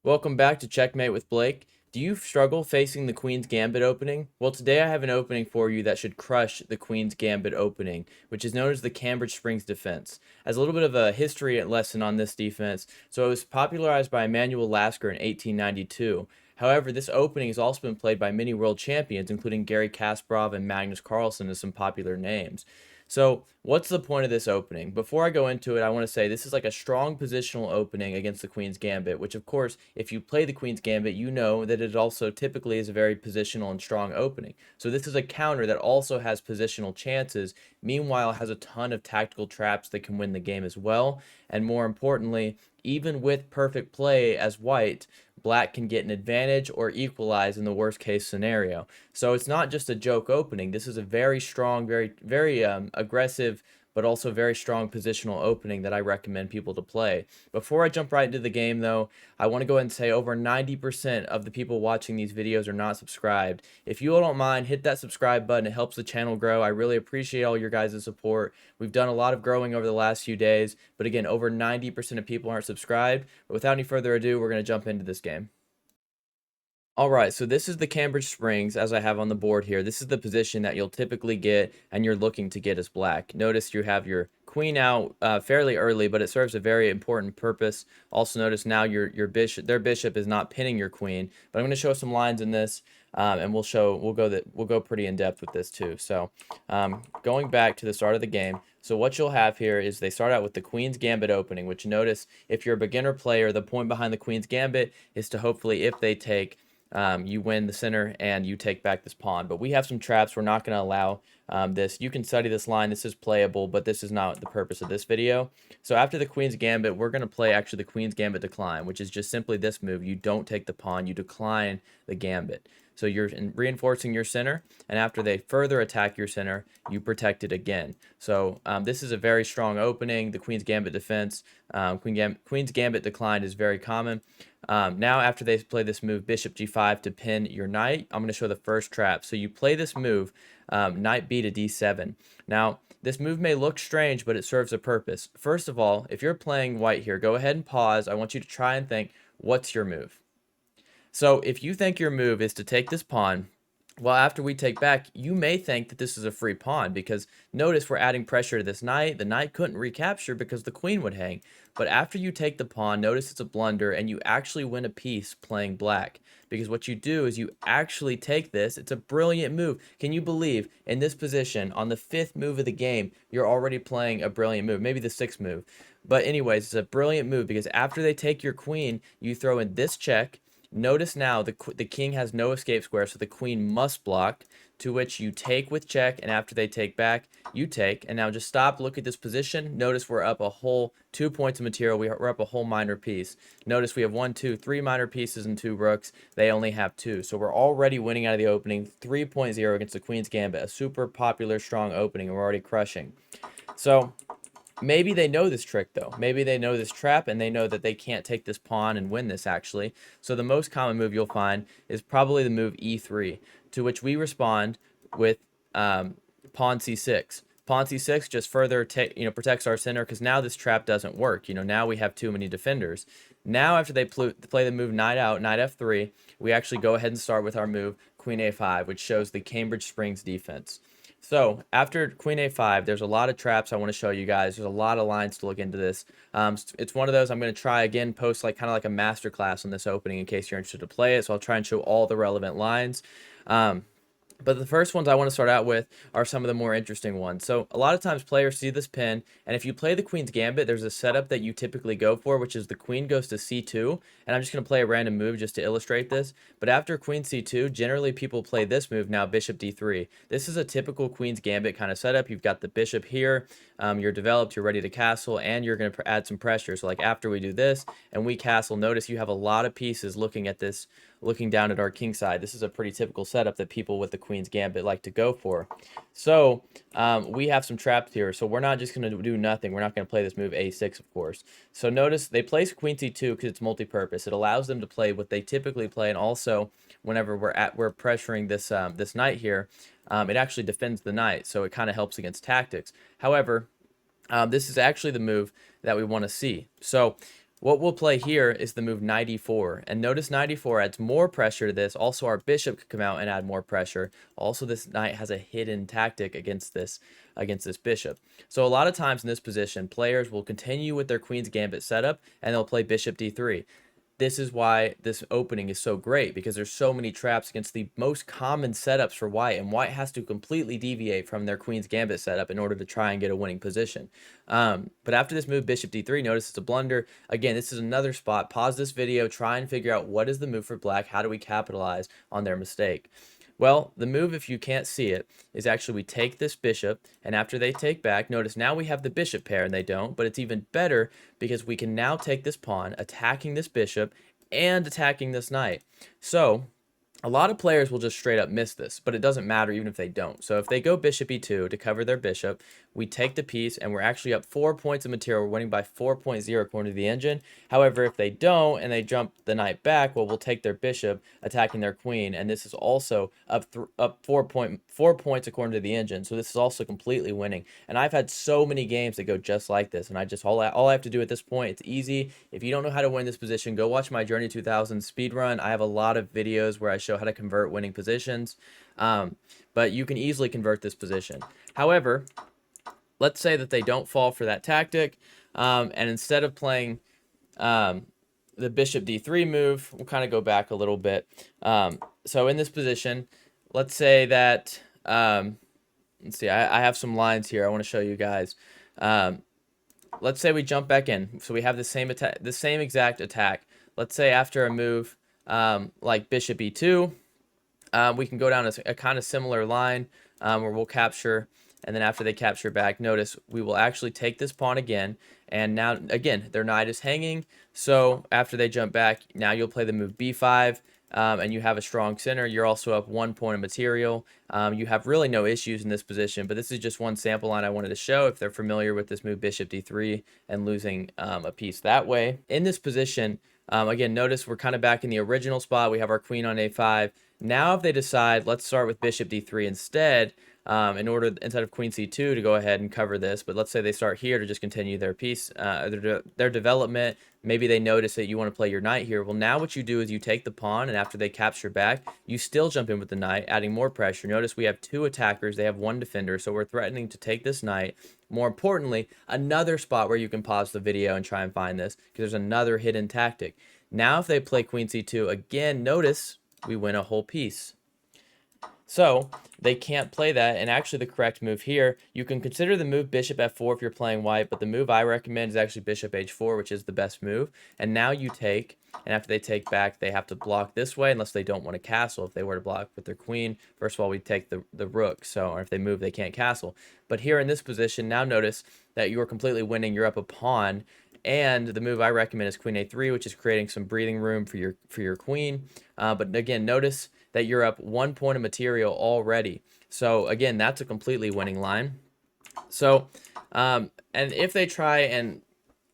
Welcome back to Checkmate with Blake. Do you struggle facing the Queen's Gambit opening? Well, today I have an opening for you that should crush the Queen's Gambit opening, which is known as the Cambridge Springs defense. As a little bit of a history lesson on this defense, so it was popularized by Emanuel Lasker in 1892. However, this opening has also been played by many world champions, including Gary Kasparov and Magnus Carlsen as some popular names. So, what's the point of this opening? Before I go into it, I want to say this is like a strong positional opening against the Queen's Gambit, which, of course, if you play the Queen's Gambit, you know that it also typically is a very positional and strong opening. So, this is a counter that also has positional chances, meanwhile, has a ton of tactical traps that can win the game as well. And more importantly, even with perfect play as white, black can get an advantage or equalize in the worst case scenario. So it's not just a joke opening. This is a very strong, very aggressive, but also very strong positional opening that I recommend people to play. Before I jump right into the game, though, I want to go ahead and say over 90% of the people watching these videos are not subscribed. If you all don't mind, hit that subscribe button. It helps the channel grow. I really appreciate all your guys' support. We've done a lot of growing over the last few days, but again, over 90% of people aren't subscribed. But without any further ado, we're going to jump into this game. All right, so this is the Cambridge Springs as I have on the board here. This is the position that you'll typically get and you're looking to get as black. Notice you have your queen out fairly early, but it serves a very important purpose. Also notice now your bishop, their bishop is not pinning your queen. But I'm going to show some lines in this, and we'll go pretty in depth with this too. So going back to the start of the game. So what you'll have here is they start out with the Queen's Gambit opening, which notice if you're a beginner player, the point behind the Queen's Gambit is to hopefully, if they take, you win the center and you take back this pawn. But we have some traps. We're not going to allow this. You can study this line. This is playable, but this is not the purpose of this video. So after the Queen's Gambit, we're going to play actually the Queen's Gambit decline, which is just simply this move. You don't take the pawn. You decline the Gambit. So you're reinforcing your center, and after they further attack your center, you protect it again. So this is a very strong opening. The Queen's Gambit defense, Queen's Gambit decline is very common. Now after they play this move, Bishop G5 to pin your knight, I'm going to show the first trap. So you play this move, Knight B to D7. Now, this move may look strange, but it serves a purpose. First of all, if you're playing white here, go ahead and pause. I want you to try and think, what's your move? So if you think your move is to take this pawn, well, after we take back, you may think that this is a free pawn because notice we're adding pressure to this knight. The knight couldn't recapture because the queen would hang. But after you take the pawn, notice it's a blunder and you actually win a piece playing black. Because what you do is you actually take this. It's a brilliant move. Can you believe in this position, on the 5th move of the game, you're already playing a brilliant move, maybe the 6th move. But anyways, it's a brilliant move because after they take your queen, you throw in this check. Notice now the king has no escape square, so the queen must block, to which you take with check, and after they take back, you take. And now just stop, look at this position. Notice we're up a whole 2 points of material. We're up a whole minor piece. Notice we have 1, 2, 3 minor pieces and 2 rooks. They only have 2. So we're already winning out of the opening 3.0 against the Queen's Gambit, a super popular, strong opening, and we're already crushing. So maybe they know this trick, though. Maybe they know this trap, and they know that they can't take this pawn and win this, actually. So the most common move you'll find is probably the move e3, to which we respond with pawn c6. Pawn c6 just further protects our center because now this trap doesn't work. Now we have too many defenders. Now after they play the move knight out, knight f3, we actually go ahead and start with our move queen a5, which shows the Cambridge Springs defense. So after queen a5, there's a lot of traps I want to show you guys. There's a lot of lines to look into this. It's one of those I'm going to try again, post kind of like a masterclass on this opening in case you're interested to play it. So I'll try and show all the relevant lines. But the first ones I want to start out with are some of the more interesting ones. So a lot of times players see this pin, and if you play the Queen's Gambit, there's a setup that you typically go for, which is the queen goes to c2, and I'm just going to play a random move just to illustrate this. But after queen c2, generally people play this move now, bishop d3. This is a typical Queen's Gambit kind of setup. You've got the bishop here, you're developed, you're ready to castle, and you're going to add some pressure. So like after we do this and we castle, notice you have a lot of pieces looking at this, looking down at our king side. This is a pretty typical setup that people with the Queen's Gambit like to go for. So we have some traps here. So we're not just going to do nothing. We're not going to play this move a6, of course. So notice they place queen c2 because it's multi-purpose. It allows them to play what they typically play, and also whenever we're pressuring this this knight here, it actually defends the knight. So it kind of helps against tactics. However, this is actually the move that we want to see. So what we'll play here is the move knight e4, and notice knight e4 adds more pressure to this. Also, our bishop could come out and add more pressure. Also, this knight has a hidden tactic against this bishop. So a lot of times in this position, players will continue with their queen's gambit setup, and they'll play bishop d3. This is why this opening is so great, because there's so many traps against the most common setups for white, and white has to completely deviate from their queen's gambit setup in order to try and get a winning position. But after this move, bishop d3, notice it's a blunder. Again, this is another spot. Pause this video, try and figure out what is the move for black, how do we capitalize on their mistake. Well, the move, if you can't see it, is actually we take this bishop, and after they take back, notice now we have the bishop pair, and they don't, but it's even better because we can now take this pawn, attacking this bishop, and attacking this knight. So, a lot of players will just straight up miss this, but it doesn't matter even if they don't. So if they go bishop e2 to cover their bishop, we take the piece, and we're actually up 4 points of material. We're winning by 4.0 according to the engine. However, if they don't and they jump the knight back, well, we'll take their bishop, attacking their queen, and this is also up 4 points according to the engine. So this is also completely winning. And I've had so many games that go just like this, and all I have to do at this point, it's easy. If you don't know how to win this position, go watch my Journey 2000 speedrun. I have a lot of videos where I show how to convert winning positions, but you can easily convert this position. However, let's say that they don't fall for that tactic, and instead of playing the bishop d3 move, we'll kind of go back a little bit. So in this position, let's say that, let's see, I have some lines here I want to show you guys. Let's say we jump back in, so we have the same attack, the same exact attack. Let's say after a move like bishop e2, we can go down a kind of similar line where we'll capture, and then after they capture back, notice we will actually take this pawn again, and now again their knight is hanging. So after they jump back, now you'll play the move b5, and you have a strong center. You're also up 1 point of material. You have really no issues in this position, but this is just one sample line I wanted to show if they're familiar with this move bishop d3 and losing a piece that way. In this position, again, notice we're kind of back in the original spot. We have our queen on a5. Now if they decide, let's start with bishop d3 instead, instead of queen c2 to go ahead and cover this, but let's say they start here to just continue their piece, their development. Maybe they notice that you want to play your knight here. Well, now what you do is you take the pawn, and after they capture back, you still jump in with the knight, adding more pressure. Notice we have 2 attackers, they have 1 defender, so we're threatening to take this knight. More importantly, another spot where you can pause the video and try and find this, because there's another hidden tactic. Now if they play queen c2, again, notice we win a whole piece. So they can't play that, and actually the correct move here, you can consider the move bishop f4 if you're playing white, but the move I recommend is actually bishop h4, which is the best move. And now you take, and after they take back, they have to block this way unless they don't want to castle. If they were to block with their queen, first of all, we take the rook, so, or if they move, they can't castle. But here in this position, now notice that you are completely winning. You're up a pawn, and the move I recommend is queen a3, which is creating some breathing room for your queen. But again, notice that you're up 1 point of material already. So again, that's a completely winning line. So, and if they try and,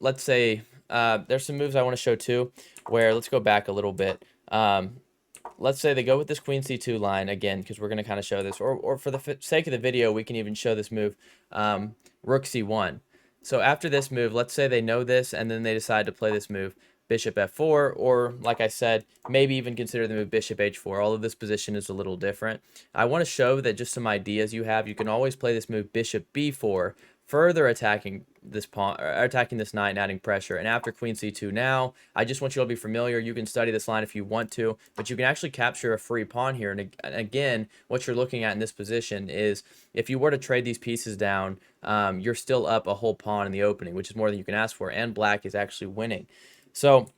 let's say, there's some moves I want to show too, where, let's go back a little bit. Let's say they go with this queen c2 line again, because we're going to kind of show this, or for the sake of the video, we can even show this move, rook c1. So after this move, let's say they know this, and then they decide to play this move, bishop f4, or like I said, maybe even consider the move bishop h4. All of this position is a little different. I want to show that just some ideas you have. You can always play this move bishop b4, further attacking this pawn, or attacking this knight and adding pressure. And after queen c2 now, I just want you all to be familiar. You can study this line if you want to, but you can actually capture a free pawn here. And again, what you're looking at in this position is if you were to trade these pieces down, you're still up a whole pawn in the opening, which is more than you can ask for, and black is actually winning. So,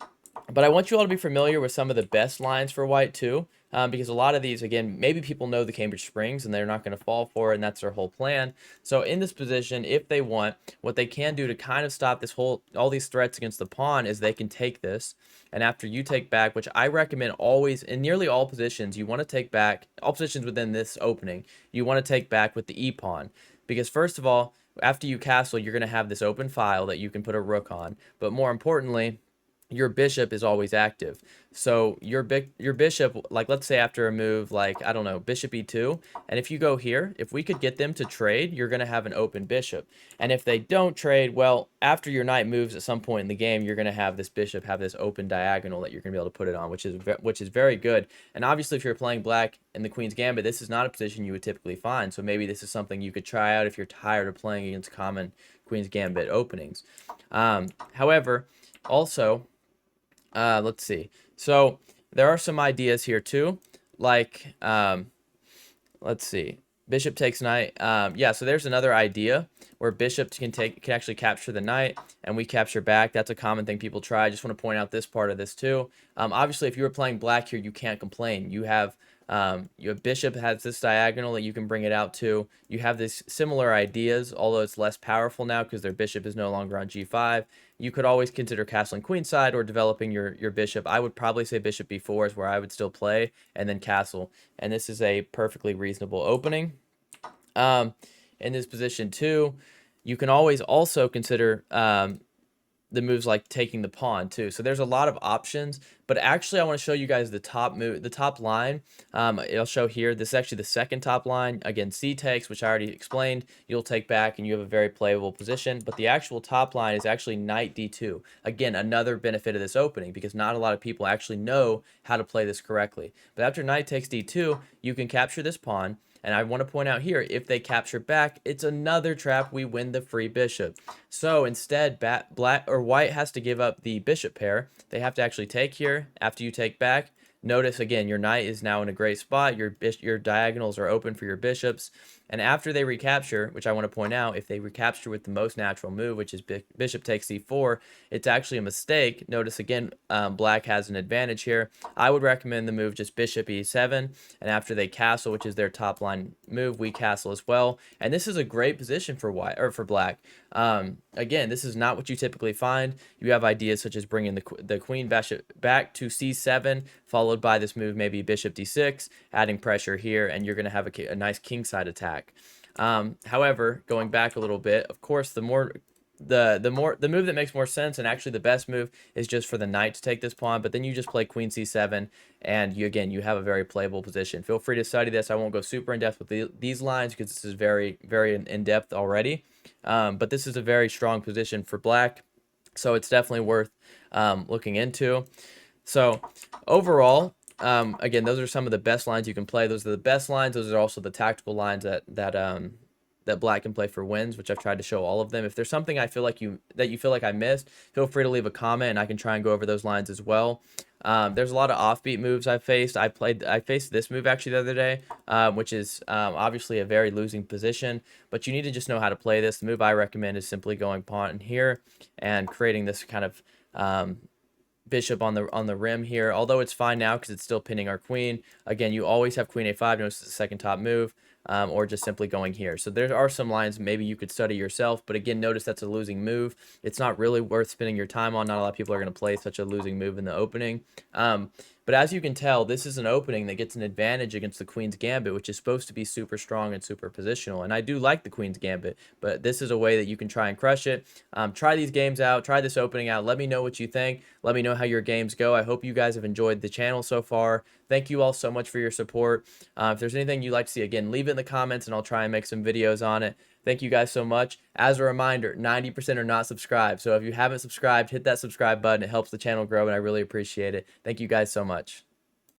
but I want you all to be familiar with some of the best lines for white too, because a lot of these, again, maybe people know the Cambridge Springs and they're not going to fall for it, and that's their whole plan. So in this position, if they want, what they can do to kind of stop this all these threats against the pawn is they can take this, and after you take back, which I recommend always in nearly all positions, you want to take back, all positions within this opening, you want to take back with the e-pawn, because first of all, after you castle, you're going to have this open file that you can put a rook on, but more importantly, your bishop is always active. So your bishop, like let's say after a move like, I don't know, bishop e2, and if you go here, if we could get them to trade, you're going to have an open bishop. And if they don't trade, well, after your knight moves at some point in the game, you're going to have this bishop have this open diagonal that you're going to be able to put it on, which is very good. And obviously if you're playing black in the Queen's Gambit, this is not a position you would typically find. So maybe this is something you could try out if you're tired of playing against common Queen's Gambit openings. However, also, let's see. So there are some ideas here too, like let's see. Bishop takes knight. Yeah, so there's another idea where bishop can actually capture the knight, and we capture back. That's a common thing people try. I just want to point out this part of this too. Obviously, if you were playing black here, you can't complain. You have bishop has this diagonal that you can bring it out to. You have these similar ideas, although it's less powerful now because their bishop is no longer on g5. You could always consider castling queenside or developing your bishop. I would probably say bishop b4 is where I would still play, and then castle. And this is a perfectly reasonable opening. In this position too, you can always also consider the moves like taking the pawn too. So there's a lot of options, but actually I want to show you guys the top move, the top line. I'll show here. This is actually the second top line. Again, c takes, which I already explained. You'll take back and you have a very playable position, but the actual top line is actually knight d2. Again, another benefit of this opening because not a lot of people actually know how to play this correctly. But after knight takes d2, you can capture this pawn. And I want to point out here, if they capture back, it's another trap. We win the free bishop. So instead, black or white has to give up the bishop pair. They have to actually take here. After you take back, notice again, your knight is now in a great spot. Your diagonals are open for your bishops. And after they recapture, which I want to point out, if they recapture with the most natural move, which is bishop takes c4, it's actually a mistake. Notice again, black has an advantage here. I would recommend the move just bishop e7, and after they castle, which is their top line move, we castle as well. And this is a great position for white or for black. Again, this is not what you typically find. You have ideas such as bringing the queen back to c7, followed by this move maybe bishop d6, adding pressure here, and you're going to have a nice kingside attack. However, going back a little bit, of course, the move that makes more sense and actually the best move is just for the knight to take this pawn, but then you just play queen c7 and you have a very playable position. Feel free to study this. I won't go super in depth with these lines because this is very in depth already, but this is a very strong position for black, so it's definitely worth looking into. So overall, again, those are some of the best lines you can play. Those are the best lines. Those are also the tactical lines that black can play for wins, which I've tried to show all of them. If there's something I feel like you feel like I missed, feel free to leave a comment and I can try and go over those lines as well. There's a lot of offbeat moves I've faced. I faced this move actually the other day, which is obviously a very losing position, but you need to just know how to play this. The move I recommend is simply going pawn in here and creating this kind of bishop on the rim here, although it's fine now because it's still pinning our queen. Again, you always have queen a5. Notice it's the second top move, or just simply going here. So there are some lines maybe you could study yourself, but again, notice that's a losing move. It's not really worth spending your time on. Not a lot of people are going to play such a losing move in the opening. But as you can tell, this is an opening that gets an advantage against the Queen's Gambit, which is supposed to be super strong and super positional. And I do like the Queen's Gambit, but this is a way that you can try and crush it. Try these games out. Try this opening out. Let me know what you think. Let me know how your games go. I hope you guys have enjoyed the channel so far. Thank you all so much for your support. If there's anything you'd like to see, again, leave it in the comments and I'll try and make some videos on it. Thank you guys so much. As a reminder, 90% are not subscribed. So if you haven't subscribed, hit that subscribe button. It helps the channel grow and I really appreciate it. Thank you guys so much.